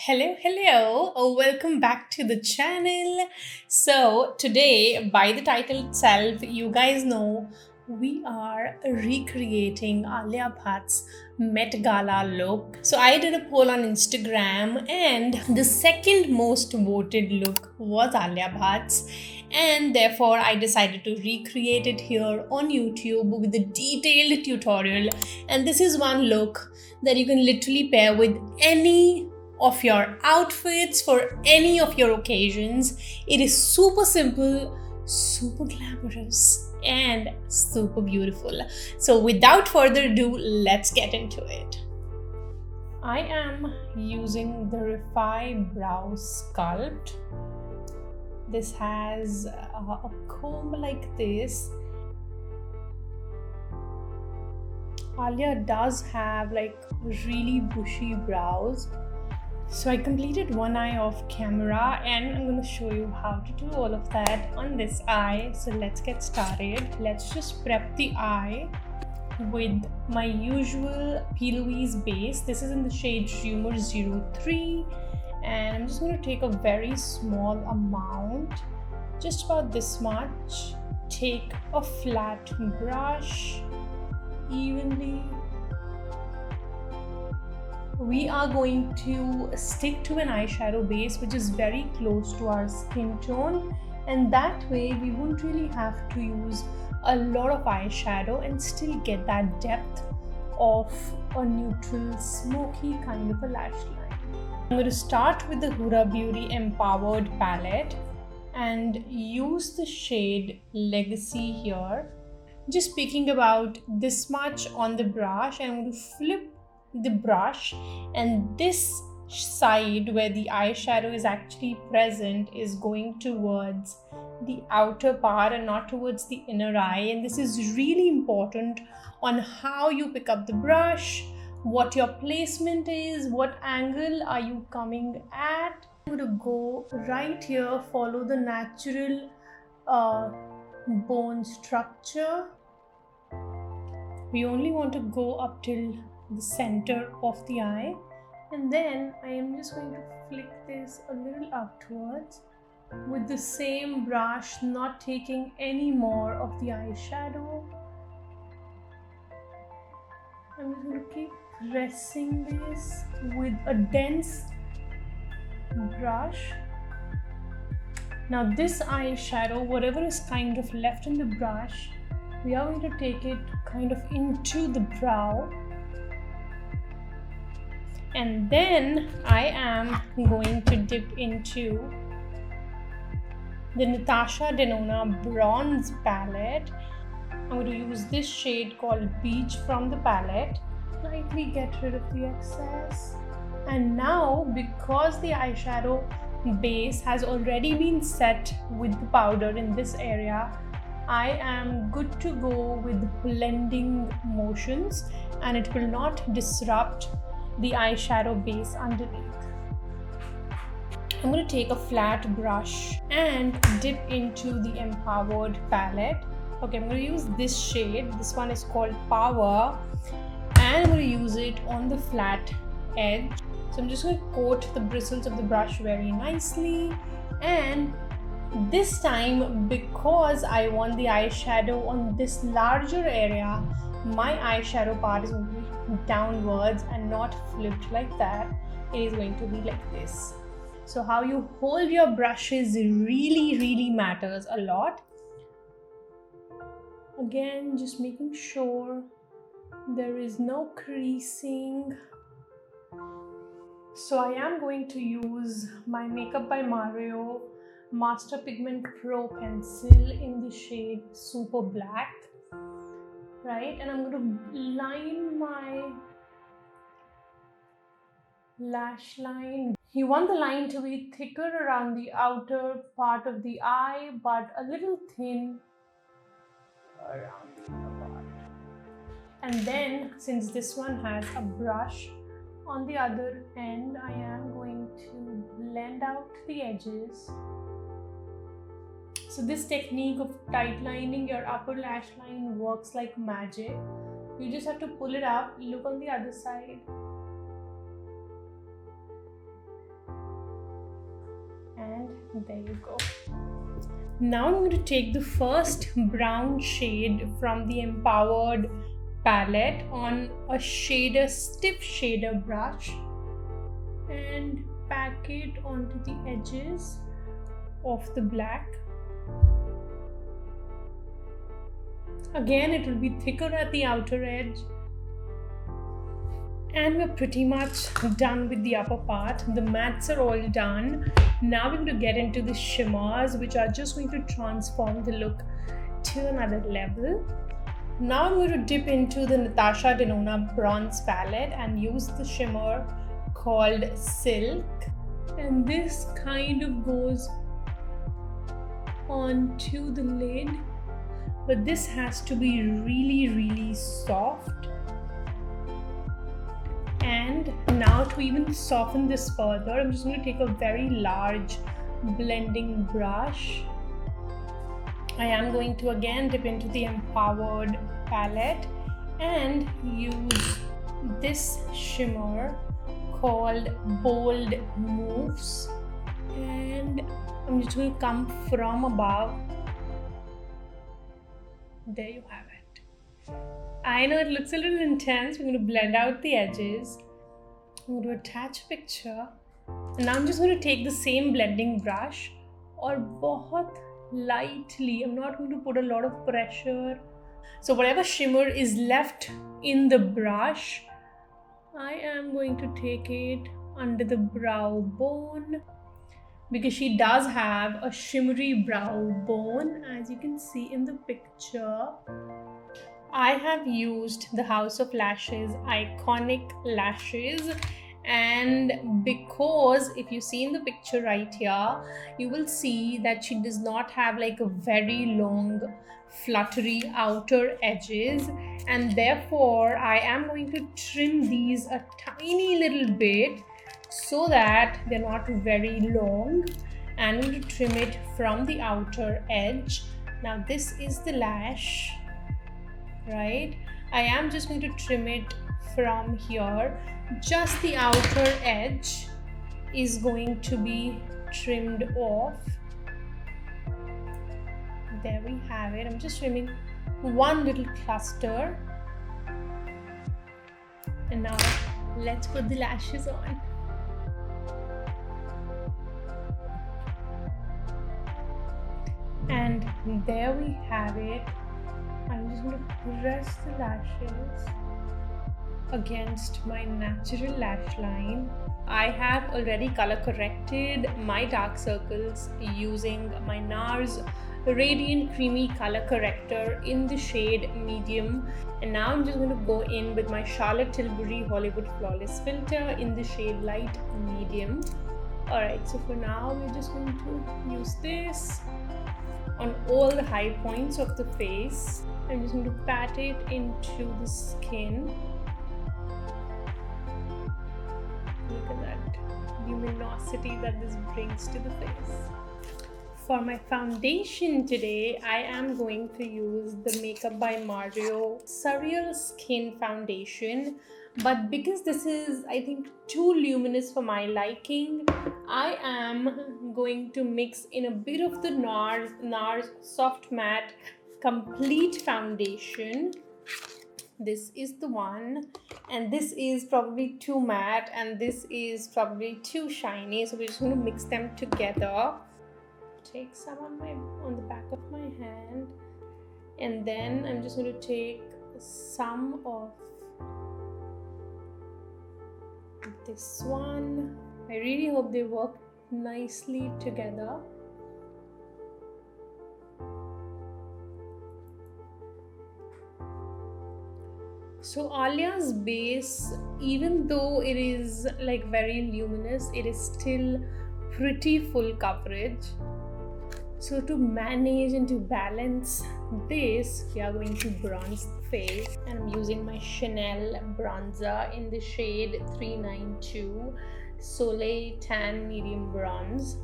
Hello. Welcome back to the channel. So, today, by the title itself, you guys know we are recreating Alia Bhatt's Met Gala look. So, I did a poll on Instagram, and the second most voted look was Alia Bhatt's. And therefore, I decided to recreate it here on YouTube with a detailed tutorial. And this is one look that you can literally pair with any of your outfits for any of your occasions. It is super simple, super glamorous, and super beautiful. So without further ado, let's get into it. I am using the Refi Brow Sculpt. This has a comb like this. Alia does have like really bushy brows. So I completed one eye off camera and I'm going to show you how to do all of that on this eye. So let's get started. Let's just prep the eye with my usual P. Louise base. This is in the shade Shimmer 03 and I'm just going to take a very small amount, just about this much. Take a flat brush evenly. We are going to stick to an eyeshadow base which is very close to our skin tone, and that way we won't really have to use a lot of eyeshadow and still get that depth of a neutral smoky kind of a lash line. I'm going to start with the HUDA Empowered palette and use the shade Legacy here. Just picking about this much on the brush, and I'm going to flip the brush, and this side where the eyeshadow is actually present is going towards the outer part and not towards the inner eye. And this is really important on how you pick up the brush, what your placement is, what angle are you coming at. I'm going to go right here, follow the natural bone structure. We only want to go up till the center of the eye, and then I am just going to flick this a little upwards with the same brush, not taking any more of the eyeshadow. I'm just going to keep pressing this with a dense brush. Now this eyeshadow, whatever is kind of left in the brush, we are going to take it kind of into the brow. And then I am going to dip into the NATASHA DENONA Bronze palette. I'm going to use this shade called Beach from the palette. Slightly get rid of the excess. And now, because the eyeshadow base has already been set with the powder in this area, I am good to go with blending motions, and it will not disrupt the eyeshadow base underneath. I'm going to take a flat brush and dip into the Empowered palette. Okay, I'm going to use this shade. This one is called Power, and I'm going to use it on the flat edge. So I'm just going to coat the bristles of the brush very nicely, and this time, because I want the eyeshadow on this larger area, my eyeshadow part is going to be downwards and not flipped like that. It is going to be like this. So how you hold your brushes really matters a lot. Again, just making sure there is no creasing. So I am going to use my Makeup by Mario Master Pigment Pro pencil in the shade Super Black. Right, and I'm going to line my lash line. You want the line to be thicker around the outer part of the eye, but a little thin around the inner part. And then, since this one has a brush on the other end, I am going to blend out the edges. So this technique of tight lining your upper lash line works like magic. You just have to pull it up, look on the other side, and there you go. Now I'm going to take the first brown shade from the Empowered palette on a stiff shader brush and pack it onto the edges of the black. Again, it will be thicker at the outer edge. And we're pretty much done with the upper part. The mattes are all done. Now we're going to get into the shimmers, which are just going to transform the look to another level. Now I'm going to dip into the NATASHA DENONA bronze palette and use the shimmer called Silk. And this kind of goes onto the lid, but this has to be really, really soft. And now to even soften this further, I'm just going to take a very large blending brush. I am going to again dip into the Empowered palette and use this shimmer called Bold Moves. And I'm just going to come from above. There you have it. I know it looks a little intense. We're going to blend out the edges. I'm going to attach a picture. And now I'm just going to take the same blending brush or बहुत lightly. I'm not going to put a lot of pressure. So whatever shimmer is left in the brush, I am going to take it under the brow bone, because she does have a shimmery brow bone, as you can see in the picture. I have used the House of Lashes Iconic Lashes, and because if you see in the picture right here, you will see that she does not have like a very long fluttery outer edges, and therefore I am going to trim these a tiny little bit so that they're not very long, and I'm going to trim it from the outer edge. Now this is the lash, right? I am just going to trim it from here. Just the outer edge is going to be trimmed off. There we have it. I'm just trimming one little cluster. And now let's put the lashes on. And there we have it. I'm just going to press the lashes against my natural lash line. I have already color corrected my dark circles using my NARS Radiant Creamy Color Corrector in the shade Medium. And now I'm just going to go in with my Charlotte Tilbury Hollywood Flawless Filter in the shade Light Medium. Alright, so for now we're just going to use this on all the high points of the face. I'm just going to pat it into the skin. Look at that luminosity that this brings to the face. For my foundation today, I am going to use the Makeup by Mario Surreal Skin Foundation. But because this is, I think, too luminous for my liking, I am going to mix in a bit of the NARS Soft Matte Complete Foundation. This is the one, and this is probably too matte, and this is probably too shiny. So we're just going to mix them together. Take some on the back of my hand, and then I'm just going to take some of this one. I really hope they work nicely together. So Alia's base, even though it is like very luminous, it is still pretty full coverage. So to manage and to balance this, we are going to bronze the face, and I'm using my Chanel bronzer in the shade 392 Soleil Tan Medium Bronze.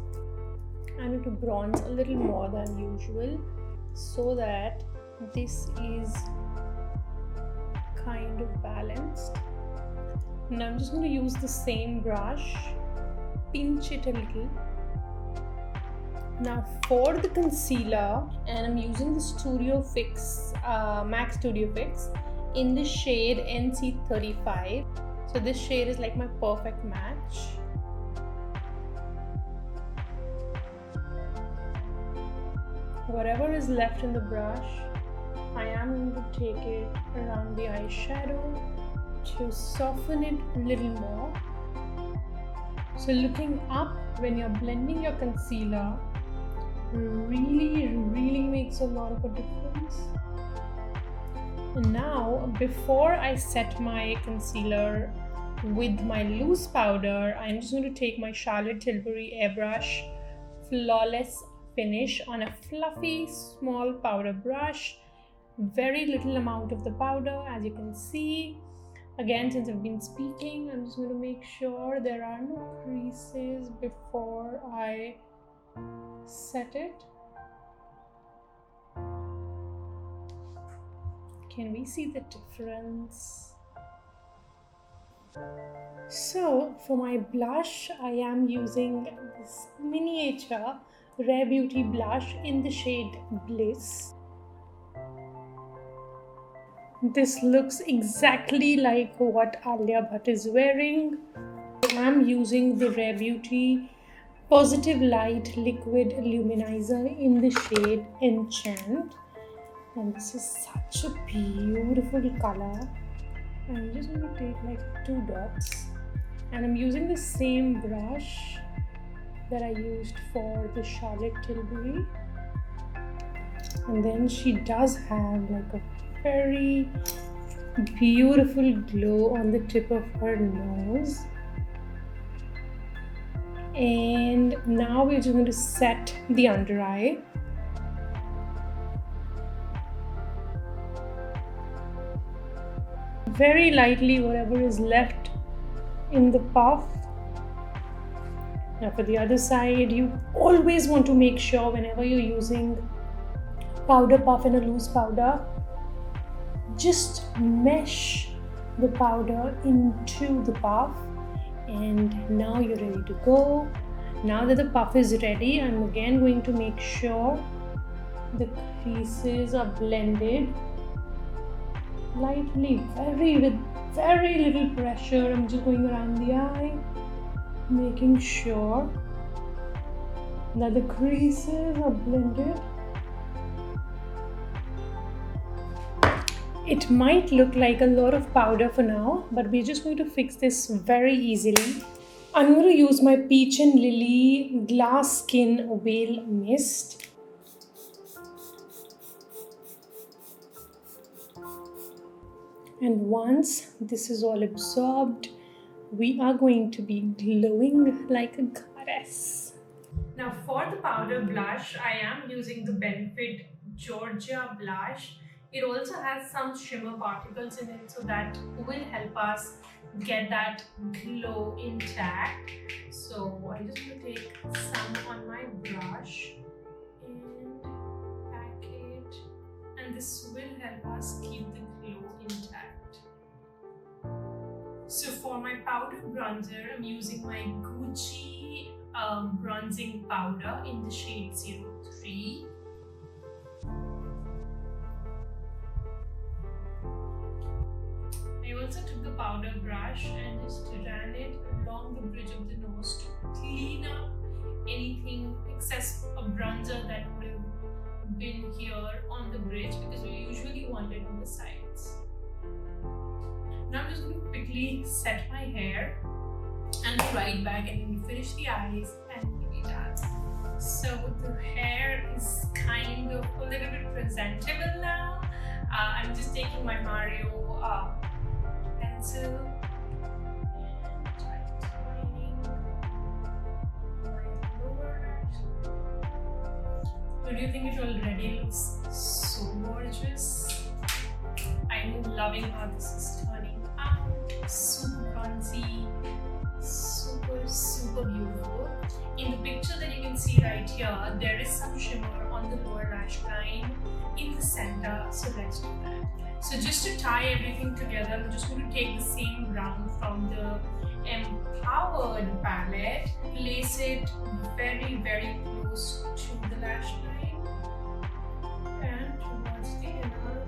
I need to bronze a little more than usual so that this is kind of balanced. Now I'm just going to use the same brush, pinch it a little, Now for the concealer, and I'm using the Studio Fix, MAC Studio Fix in the shade NC35. So this shade is like my perfect match. Whatever is left in the brush, I am going to take it around the eyeshadow to soften it a little more. So looking up when you're blending your concealer really makes a lot of a difference. And now, before I set my concealer with my loose powder, I'm just going to take my Charlotte Tilbury airbrush Flawless Finish on a fluffy small powder brush. Very little amount of the powder, as you can see. Again, since I've been speaking, I'm just going to make sure there are no creases before I set it. Can we see the difference? So for my blush, I am using this miniature Rare Beauty blush in the shade Bliss. This looks exactly like what Alia Bhatt is wearing. I'm using the Rare Beauty Positive Light Liquid Luminizer in the shade Enchant. And this is such a beautiful color. I'm just going to take like 2 dots. And I'm using the same brush that I used for the Charlotte Tilbury. And then she does have like a very beautiful glow on the tip of her nose. And now we're just going to set the under eye. Very lightly, whatever is left in the puff. Now for the other side, you always want to make sure whenever you're using powder puff and a loose powder, just mesh the powder into the puff. And now you're ready to go. Now that the puff is ready, I'm again going to make sure the creases are blended lightly, with very little pressure. I'm just going around the eye, making sure that the creases are blended. It might look like a lot of powder for now, but we're just going to fix this very easily. I'm going to use my Peach and Lily Glass Skin Veil Mist. And once this is all absorbed, we are going to be glowing like a goddess. Now for the powder blush, I am using the Benefit Georgia blush. It also has some shimmer particles in it, so that will help us get that glow intact. So I'm just going to take some on my brush and pack it, and this will help us keep the glow intact. So for my powder bronzer, I'm using my Gucci bronzing powder in the shade 03. I also took the powder brush and just ran it along the bridge of the nose to clean up anything excess of bronzer that would have been here on the bridge, because we usually want it on the sides. Now I'm just going to quickly set my hair and be right back, and then finish the eyes and we'll be done. So the hair is kind of a little bit presentable now. I'm just taking my Mario pencil and tightening my lower lash. Don't you think it already looks so gorgeous? I'm loving how this is turning out. Super bronzy, super beautiful. In the picture that you can see right here, there is some shimmer on the lower lash line in the center, so let's do that. So just to tie everything together, I'm just going to take the same brown from the Empowered palette, place place it very, very close to the lash line and towards the inner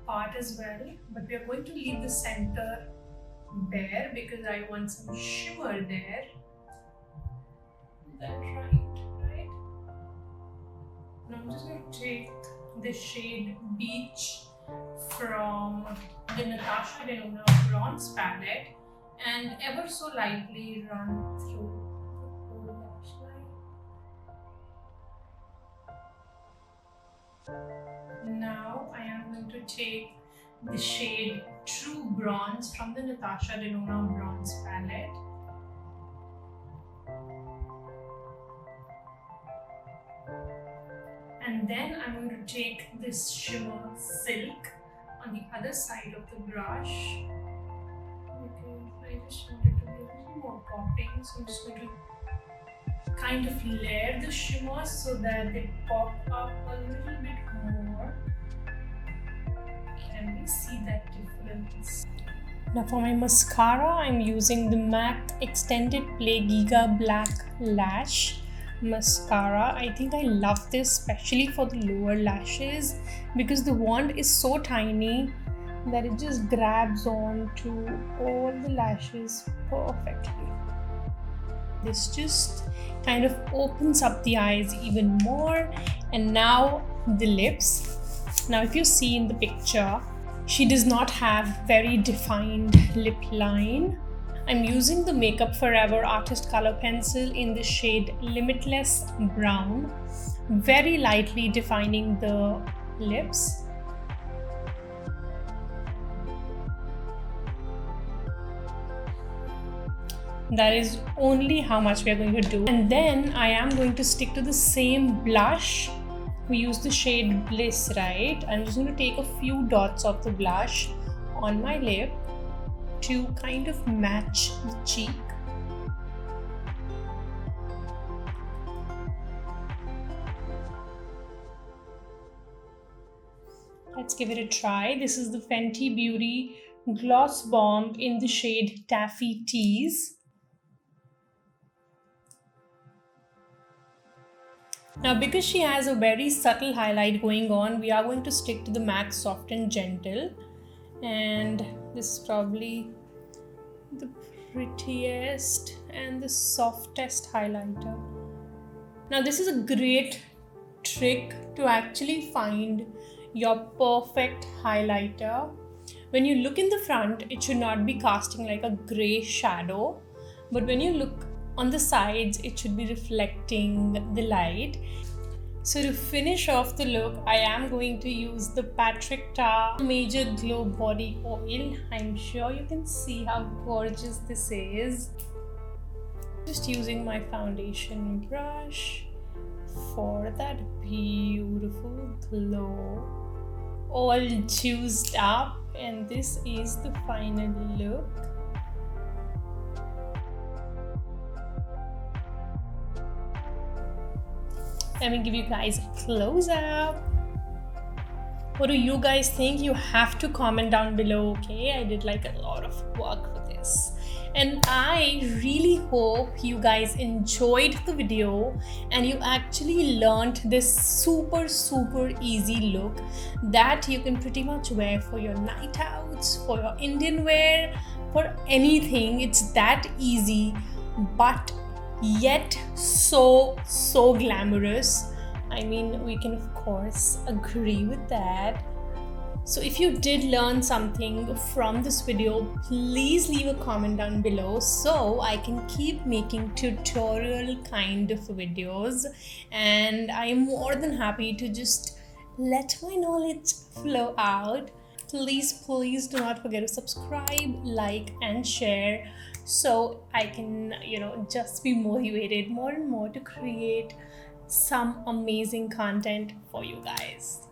part as well. But we are going to leave the center bare because I want some shimmer there. That's right? Now I'm just going to take the shade Beach from the NATASHA DENONA Bronze palette and ever so lightly run through the whole lash line. Now I am going to take the shade True Bronze from the NATASHA DENONA Bronze palette. And then I'm going to take this shimmer Silk on the other side of the brush. Okay, I just want it to be a little more popping, so I'm just going to kind of layer the shimmers so that they pop up a little bit more. Can we see that difference? Now for my mascara, I'm using the MAC Extended Play Giga Black Lash mascara. I think I love this especially for the lower lashes because the wand is so tiny that it just grabs on to all the lashes perfectly. This just kind of opens up the eyes even more. And now the lips. Now if you see in the picture, she does not have very defined lip line. I'm using the Makeup Forever Artist Color Pencil in the shade Limitless Brown, very lightly defining the lips. That is only how much we are going to do. And then I am going to stick to the same blush. We use the shade Bliss, right? I'm just going to take a few dots of the blush on my lip to kind of match the cheek. Let's give it a try. This is the Fenty Beauty Gloss Bomb in the shade Taffy Tease. Now because she has a very subtle highlight going on, we are going to stick to the MAC Soft and Gentle. And this is probably the prettiest and the softest highlighter. Now this is a great trick to actually find your perfect highlighter. When you look in the front, it should not be casting like a gray shadow, but when you look on the sides, it should be reflecting the light. So to finish off the look, I am going to use the Patrick Ta Major Glow Body Oil. I'm sure you can see how gorgeous this is. Just using my foundation brush for that beautiful glow. All juiced up, and this is the final look. Let me give you guys a close up. What do you guys think? You have to comment down below, okay? I did like a lot of work for this. And I really hope you guys enjoyed the video and you actually learned this super easy look that you can pretty much wear for your night outs, for your Indian wear, for anything. It's that easy, but yet so glamorous. I mean, we can of course agree with that. So if you did learn something from this video, please leave a comment down below so I can keep making tutorial kind of videos, and I am more than happy to just let my knowledge flow out. Please do not forget to subscribe, like and share so I can, just be motivated more and more to create some amazing content for you guys.